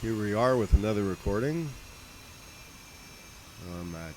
Here we are with another recording. I'm at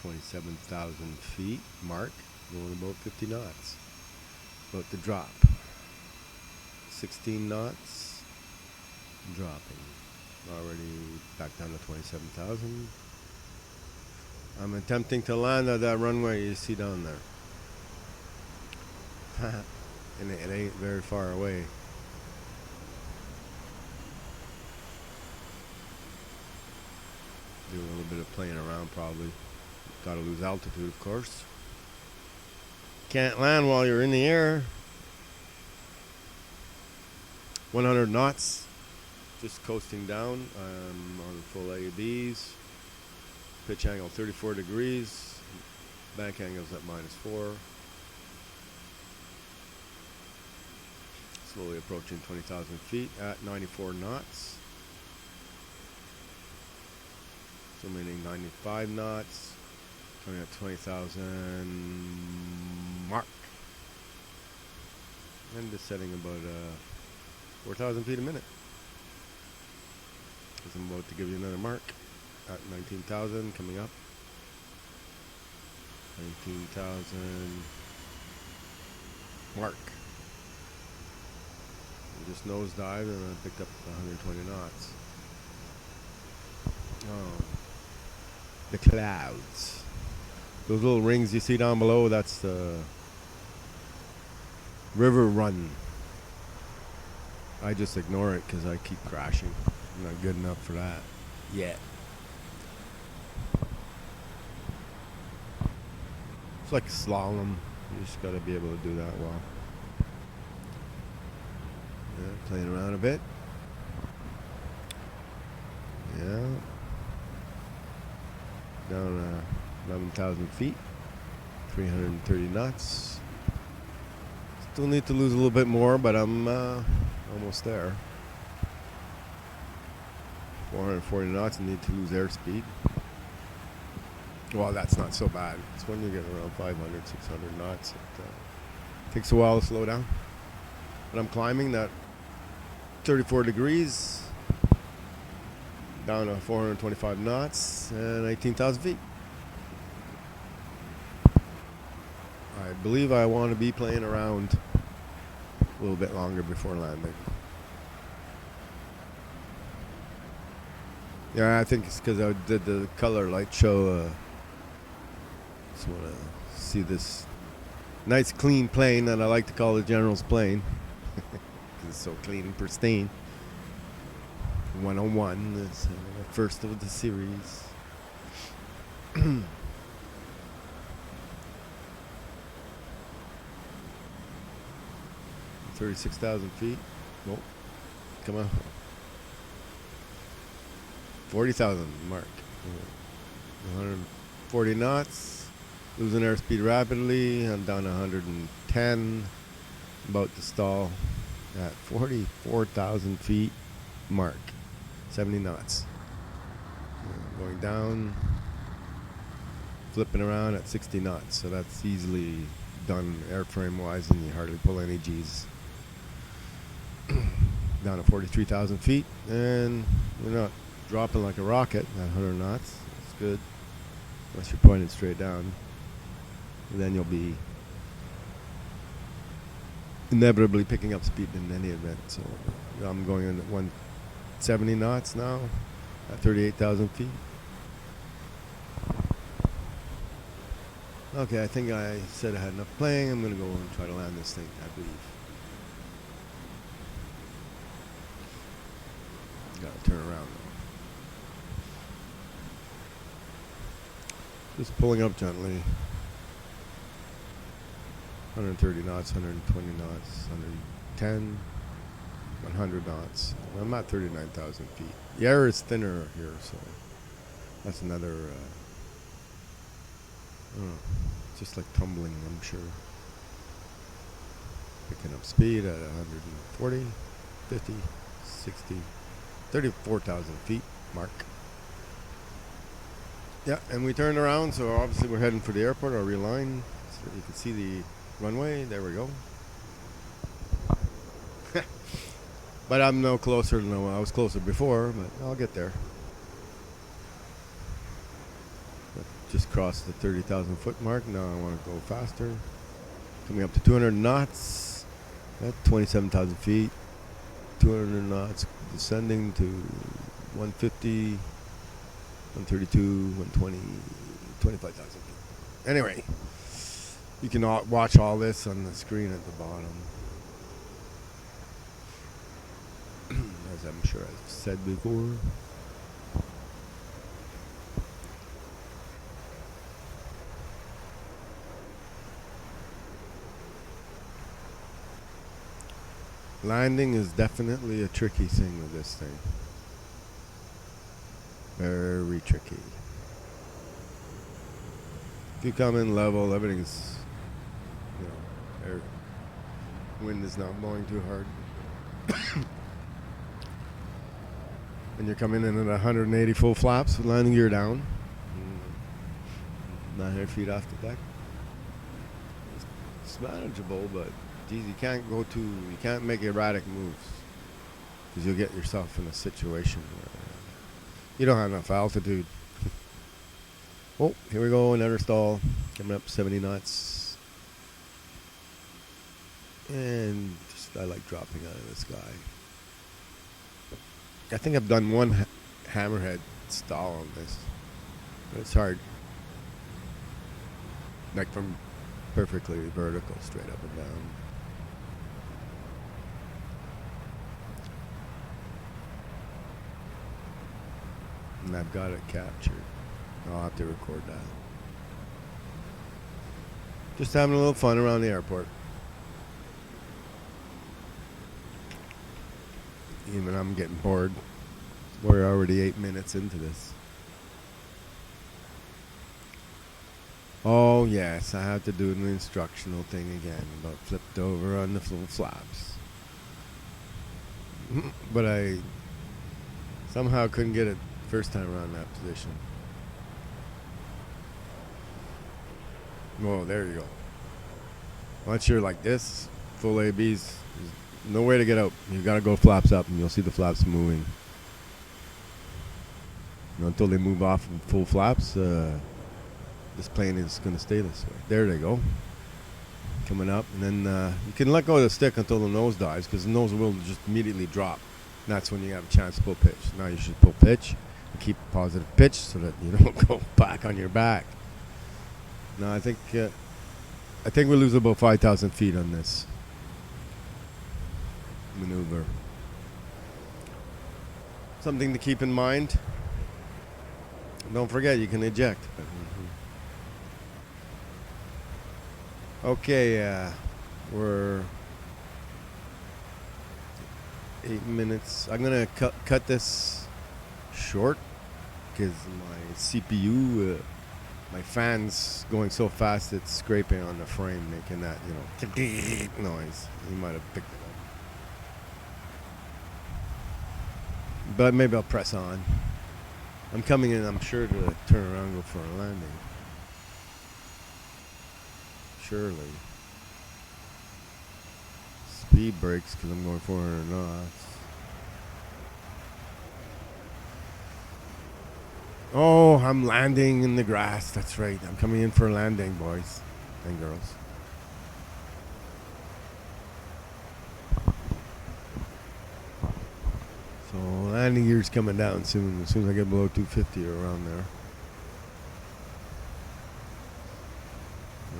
27,000 feet mark, going about 50 knots. About to drop. 16 knots, dropping. Already back down to 27,000. I'm attempting to land at that runway you see down there. And it ain't very far away. Doing a little bit of playing around probably. Gotta lose altitude, of course. Can't land while you're in the air. 100 knots. Just coasting down. I'm on full ABs. Pitch angle 34 degrees. Bank angle's at -4. Slowly approaching 20,000 feet at 94 knots. So meaning 95 knots. Coming at 20,000 mark. And just setting about 4,000 feet a minute. Because I'm about to give you another mark at 19,000 coming up. 19,000 mark. I just nosedived and I picked up 120 knots. Oh. The clouds. Those little rings you see down below, that's the river run. I just ignore it because I keep crashing. I'm not good enough for that yet. It's like slalom. You just got to be able to do that well. Yeah, playing around a bit. Yeah. Down 11,000 feet. 330 knots. Still need to lose a little bit more, but I'm almost there. 440 knots and need to lose airspeed. Well, that's not so bad. It's when you get around 500, 600 knots. It takes a while to slow down. But I'm climbing that 34 degrees down to 425 knots and 18,000 feet. I believe I want to be playing around a little bit longer before landing. Yeah, I think it's because I did the color light show. Just want to see this nice clean plane that I like to call the General's plane. It's so clean and pristine. 101 is the first of the series. 36,000 feet. Nope. Come on. 40,000 mark. 140 knots. Losing airspeed rapidly. I'm down to 110. About to stall at 44,000 feet mark. 70 knots. Going down. Flipping around at 60 knots. So that's easily done airframe wise and you hardly pull any G's. Down to 43,000 feet, and you're not dropping like a rocket at 100 knots. It's good, unless you're pointed straight down. And then you'll be inevitably picking up speed in any event. So I'm going in at 170 knots now, at 38,000 feet. Okay, I think I said I had enough playing. I'm going to go and try to land this thing, I believe. Gotta turn around though. Just pulling up gently. 130 knots, 120 knots, 110, 100 knots. I'm at 39,000 feet. The air is thinner here, so that's another, just like tumbling, I'm sure. Picking up speed at 140, 50, 60. 34,000 feet mark. Yeah, and we turned around, so obviously we're heading for the airport. I'll realign so you can see the runway. There we go. But I'm no closer than I was closer before, but I'll get there. But just crossed the 30,000 foot mark. Now I want to go faster. Coming up to 200 knots at 27,000 feet. 200 knots descending to 150, 132, 120, 25,000 feet. Anyway, you can watch all this on the screen at the bottom. As I'm sure I've said before. Landing is definitely a tricky thing with this thing. Very tricky. If you come in level, everything's, wind is not blowing too hard. And you're coming in at 180 full flaps with landing gear down. 900 feet off the deck. It's manageable, but geez, you can't make erratic moves. Because you'll get yourself in a situation where you don't have enough altitude. Oh, here we go, another stall. Coming up 70 knots. And I like dropping out of the sky. I think I've done one hammerhead stall on this. But it's hard. Like from perfectly vertical, straight up and down. And I've got it captured. I'll have to record that. Just having a little fun around the airport. Even I'm getting bored. We're already 8 minutes into this. Oh yes, I have to do an instructional thing again, but flipped over on the full flaps. But I somehow couldn't get it first time around that position. Oh, there you go. Once you're like this, full ABs, there's no way to get out. You gotta go flaps up, and you'll see the flaps moving. Until they move off in full flaps, this plane is gonna stay this way. There they go, coming up, and then you can let go of the stick until the nose dives, because the nose will just immediately drop. And that's when you have a chance to pull pitch. Now you should pull pitch and keep positive pitch so that you don't go back on your back. No, I think we lose about 5,000 feet on this maneuver. Something to keep in mind. Don't forget, you can eject. Okay, we're 8 minutes. I'm gonna cut this short because my CPU, my fan's going so fast it's scraping on the frame, making that noise. You might have picked it up. But maybe I'll press on. I'm coming in, I'm sure, to turn around and go for a landing. Surely. Speed brakes because I'm going 400 knots. Oh, I'm landing in the grass. That's right. I'm coming in for a landing, boys and girls. So landing gear's coming down soon. As soon as I get below 250 or around there.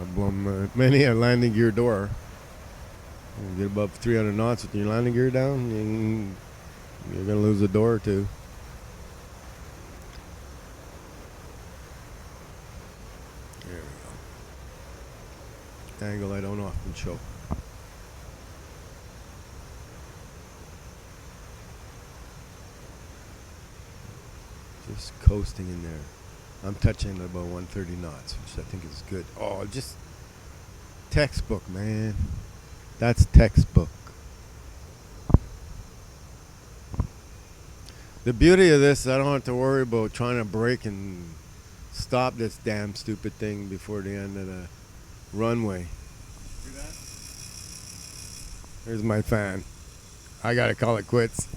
I've blown many a landing gear door. You get above 300 knots with your landing gear down, you're going to lose a door or two. There we go. Angle I don't often show. Just coasting in there. I'm touching at about 130 knots, which I think is good. Oh, just textbook, man. That's textbook. The beauty of this, I don't have to worry about trying to brake and stop this damn stupid thing before the end of the runway. See that? Here's my fan. I gotta call it quits.